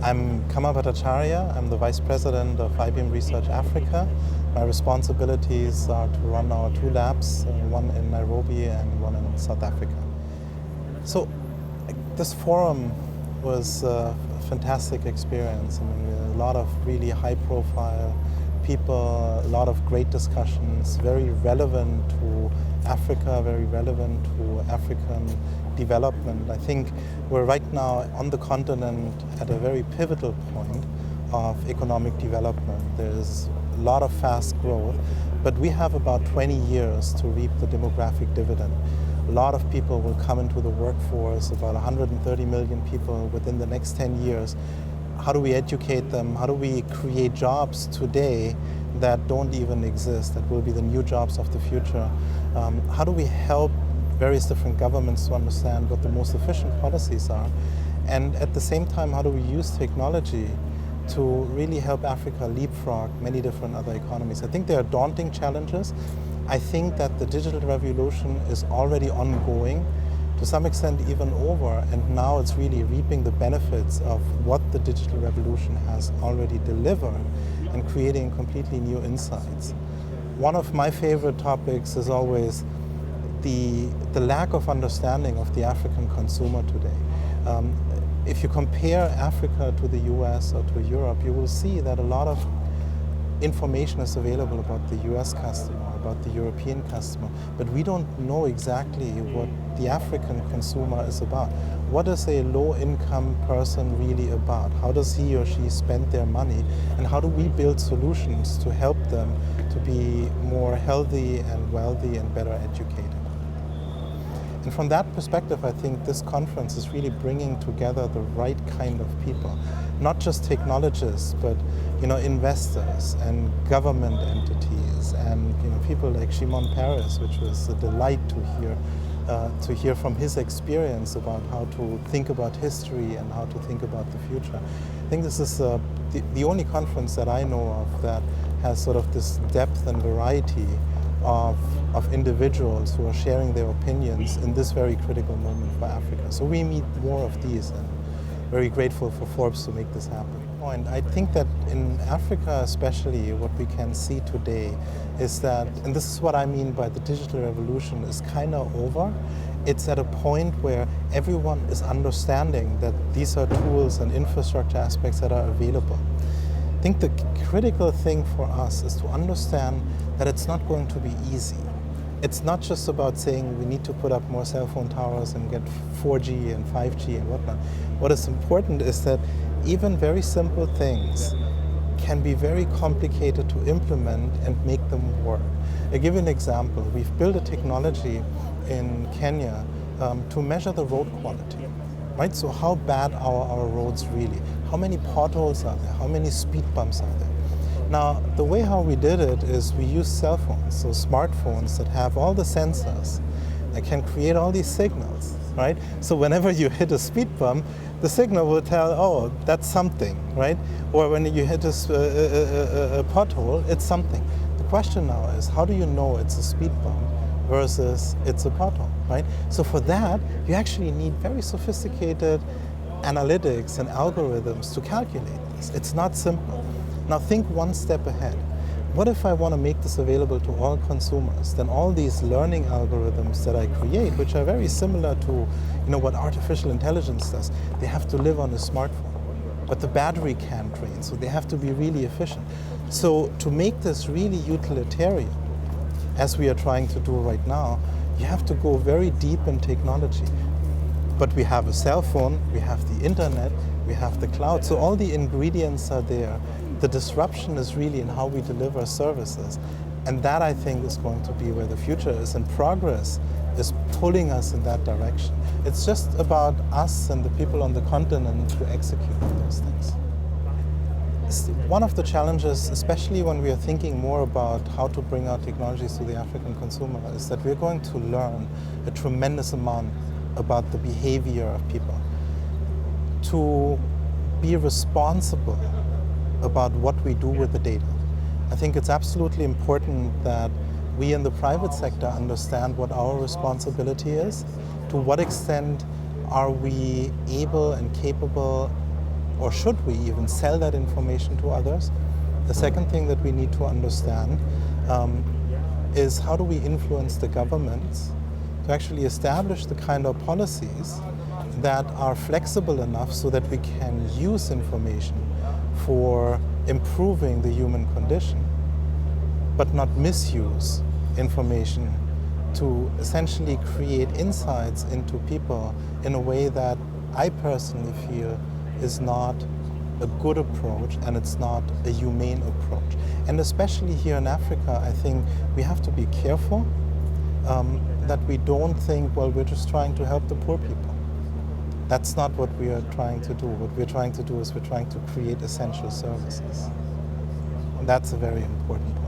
I'm Kamal Bhattacharya. I'm the Vice President of IBM Research Africa. My responsibilities are to run our two labs, one in Nairobi and one in South Africa. So this forum was a fantastic experience. I mean, a lot of really high-profile people, a lot of great discussions, very relevant to Africa, very relevant to African development. I think we're right now on the continent at a very pivotal point of economic development. There's a lot of fast growth, but we have about 20 years to reap the demographic dividend. A lot of people will come into the workforce, about 130 million people within the next 10 years. How do we educate them? How do we create jobs today that don't even exist, that will be the new jobs of the future? How do we help various different governments to understand what the most efficient policies are? And at the same time, how do we use technology to really help Africa leapfrog many different other economies? I think there are daunting challenges. I think that the digital revolution is already ongoing, to some extent even over, and now it's really reaping the benefits of what the digital revolution has already delivered and creating completely new insights. One of my favorite topics is always the lack of understanding of the African consumer today. If you compare Africa to the US or to Europe, you will see that a lot of information is available about the US customer, about the European customer, but we don't know exactly what the African consumer is about. What is a low-income person really about? How does he or she spend their money? And how do we build solutions to help them to be more healthy and wealthy and better educated? And from that perspective, I think this conference is really bringing together the right kind of people, not just technologists, but investors and government entities, and people like Shimon Peres, which was a delight to hear from his experience about how to think about history and how to think about the future. I think this is the only conference that I know of that has sort of this depth and variety of individuals who are sharing their opinions in this very critical moment for Africa. So we need more of these, and very grateful for Forbes to make this happen. And I think that in Africa especially, what we can see today is that, and this is what I mean by the digital revolution, is kind of over. It's at a point where everyone is understanding that these are tools and infrastructure aspects that are available. I think the critical thing for us is to understand that it's not going to be easy. It's not just about saying we need to put up more cell phone towers and get 4G and 5G and whatnot. What is important is that even very simple things can be very complicated to implement and make them work. I'll give you an example. We've built a technology in Kenya to measure the road quality. Right? So how bad are our roads really? How many potholes are there? How many speed bumps are there? Now, the way how we did it is we use cell phones, so smartphones that have all the sensors that can create all these signals, right? So whenever you hit a speed bump, the signal will tell, oh, that's something, right? Or when you hit a pothole, it's something. The question now is, how do you know it's a speed bump versus it's a pothole, right? So for that, you actually need very sophisticated analytics and algorithms to calculate this. It's not simple. Now think one step ahead. What if I want to make this available to all consumers? Then all these learning algorithms that I create, which are very similar to what artificial intelligence does, they have to live on a smartphone. But the battery can't drain, so they have to be really efficient. So to make this really utilitarian, as we are trying to do right now, you have to go very deep in technology. But we have a cell phone, we have the internet, we have the cloud, so all the ingredients are there. The disruption is really in how we deliver services. And that, I think, is going to be where the future is, and progress is pulling us in that direction. It's just about us and the people on the continent to execute those things. One of the challenges, especially when we are thinking more about how to bring our technologies to the African consumer, is that we're going to learn a tremendous amount about the behavior of people. To be responsible about what we do with the data. I think it's absolutely important that we in the private sector understand what our responsibility is, to what extent are we able and capable or should we even sell that information to others? The second thing that we need to understand is how do we influence the governments to actually establish the kind of policies that are flexible enough so that we can use information for improving the human condition, but not misuse information to essentially create insights into people in a way that I personally feel is not a good approach and it's not a humane approach. And especially here in Africa, I think we have to be careful that we don't think, well, we're just trying to help the poor people. That's not what we are trying to do. What we're trying to do is we're trying to create essential services. And that's a very important point.